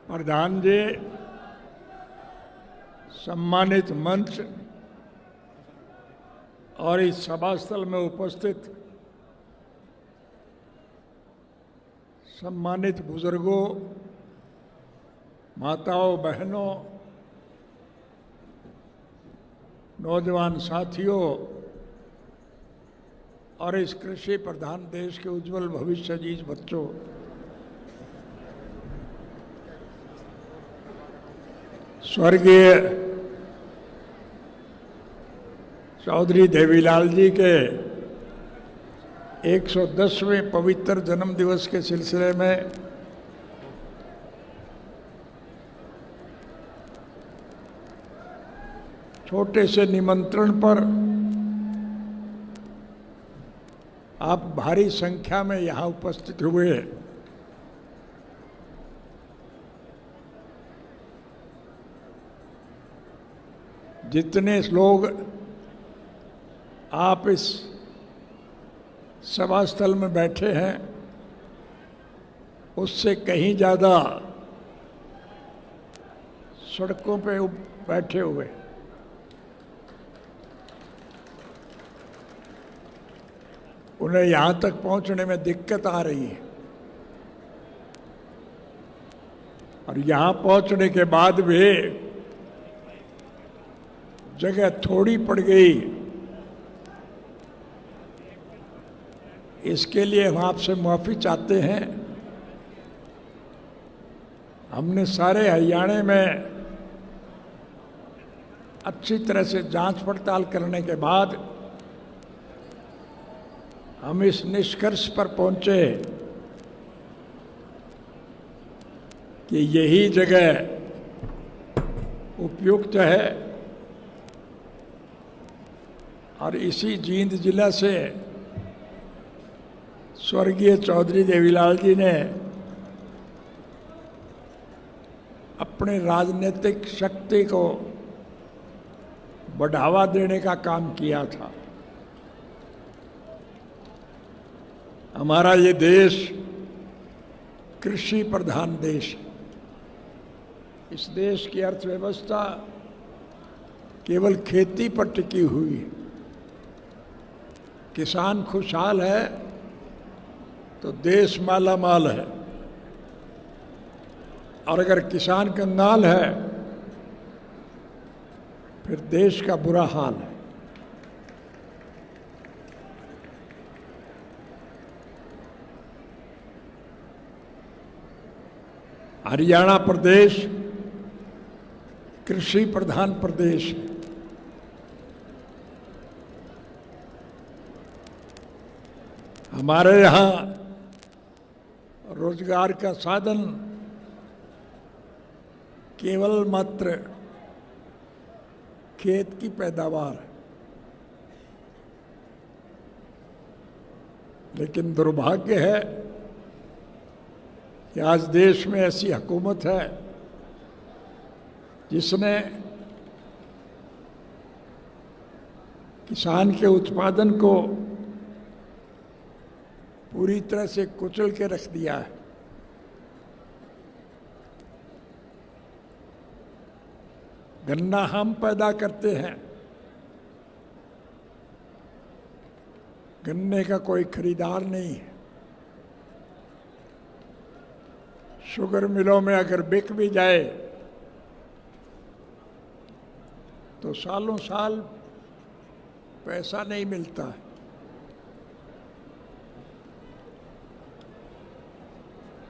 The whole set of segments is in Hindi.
प्रधान जी, सम्मानित मंच और इस सभास्थल में उपस्थित सम्मानित बुजुर्गों, माताओं, बहनों, नौजवान साथियों और इस कृषि प्रधान देश के उज्जवल भविष्य जीज बच्चों, स्वर्गीय चौधरी देवीलाल जी के 110वें पवित्र जन्म दिवस के सिलसिले में छोटे से निमंत्रण पर आप भारी संख्या में यहाँ उपस्थित हुए। जितने लोग आप इस सभास्थल में बैठे हैं उससे कहीं ज़्यादा सड़कों पे बैठे हुए। उन्हें यहाँ तक पहुँचने में दिक्कत आ रही है और यहाँ पहुँचने के बाद भी जगह थोड़ी पड़ गई। इसके लिए हम आपसे माफ़ी चाहते हैं। हमने सारे हरियाणा में अच्छी तरह से जांच पड़ताल करने के बाद हम इस निष्कर्ष पर पहुंचे कि यही जगह उपयुक्त है और इसी जींद जिला से स्वर्गीय चौधरी देवीलाल जी ने अपने राजनीतिक शक्ति को बढ़ावा देने का काम किया था। हमारा ये देश कृषि प्रधान देश है। इस देश की अर्थव्यवस्था केवल खेती पर टिकी हुई है। किसान खुशहाल है तो देश माला माल है, और अगर किसान कंगाल है फिर देश का बुरा हाल है। हरियाणा प्रदेश कृषि प्रधान प्रदेश है। हमारे यहाँ रोजगार का साधन केवल मात्र खेत की पैदावार है, लेकिन दुर्भाग्य है कि आज देश में ऐसी हुकूमत है जिसने किसान के उत्पादन को पूरी तरह से कुचल के रख दिया है। गन्ना हम पैदा करते हैं, गन्ने का कोई खरीदार नहीं है। शुगर मिलों में अगर बिक भी जाए तो सालों साल पैसा नहीं मिलता है।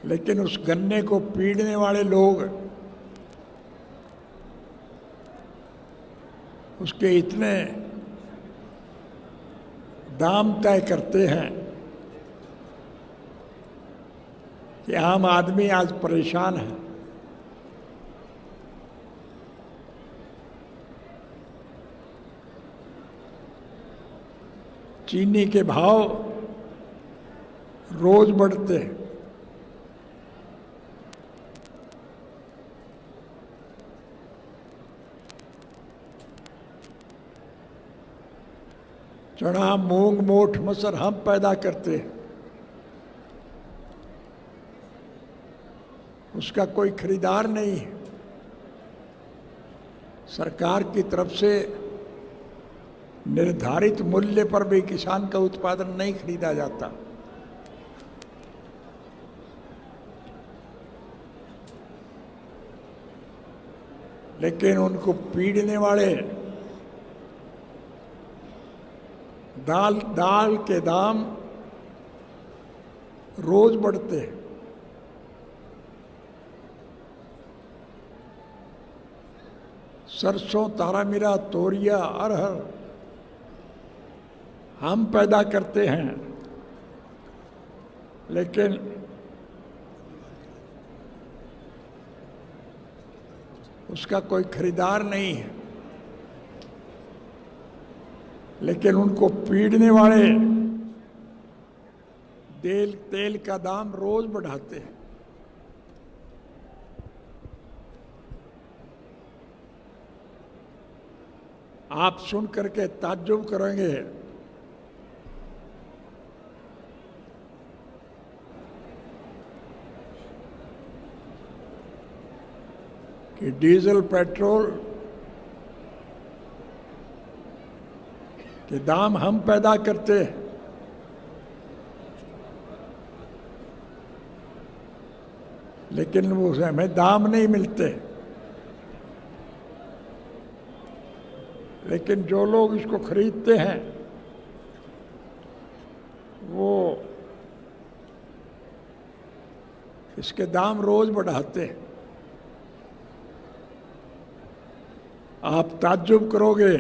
लेकिन उस गन्ने को पीड़ने वाले लोग उसके इतने दाम तय करते हैं कि आम आदमी आज परेशान है। चीनी के भाव रोज बढ़ते हैं। चना, मूंग, मोठ, मसर हम पैदा करते हैं। उसका कोई खरीदार नहीं है। सरकार की तरफ से निर्धारित मूल्य पर भी किसान का उत्पादन नहीं खरीदा जाता। लेकिन उनको पीड़ने वाले दाल के दाम रोज बढ़ते हैं। सरसों, तारामीरा, तोरिया, अरहर हम पैदा करते हैं, लेकिन उसका कोई खरीदार नहीं है। लेकिन उनको पीड़ने वाले तेल का दाम रोज बढ़ाते हैं। आप सुन करके ताज्जुब करेंगे कि डीजल, पेट्रोल के दाम हम पैदा करते हैं, लेकिन वो हमें दाम नहीं मिलते। लेकिन जो लोग इसको खरीदते हैं वो इसके दाम रोज बढ़ाते हैं। आप ताज्जुब करोगे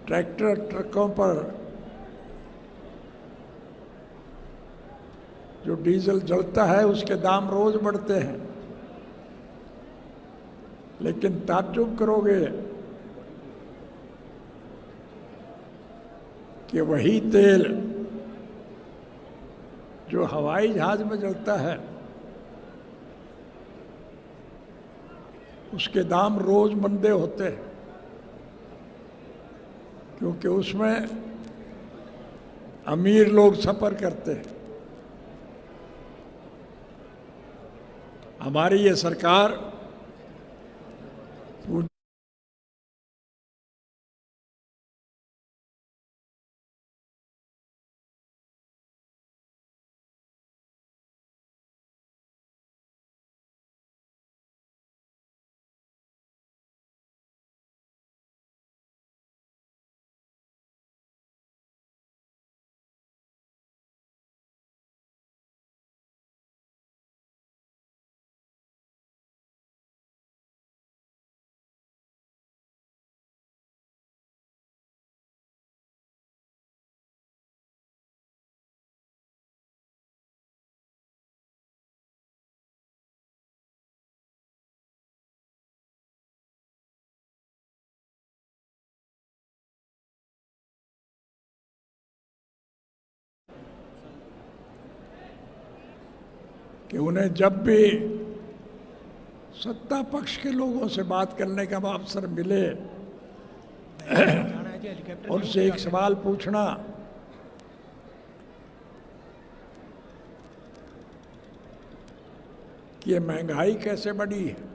ट्रैक्टर, ट्रकों पर जो डीजल जलता है उसके दाम रोज बढ़ते हैं। लेकिन ताज्जुब करोगे कि वही तेल जो हवाई जहाज में जलता है उसके दाम रोज मंदे होते हैं, क्योंकि उसमें अमीर लोग सफर करते हैं। हमारी ये सरकार कि उन्हें जब भी सत्ता पक्ष के लोगों से बात करने का अवसर मिले उनसे एक सवाल पूछना कि ये महंगाई कैसे बढ़ी है।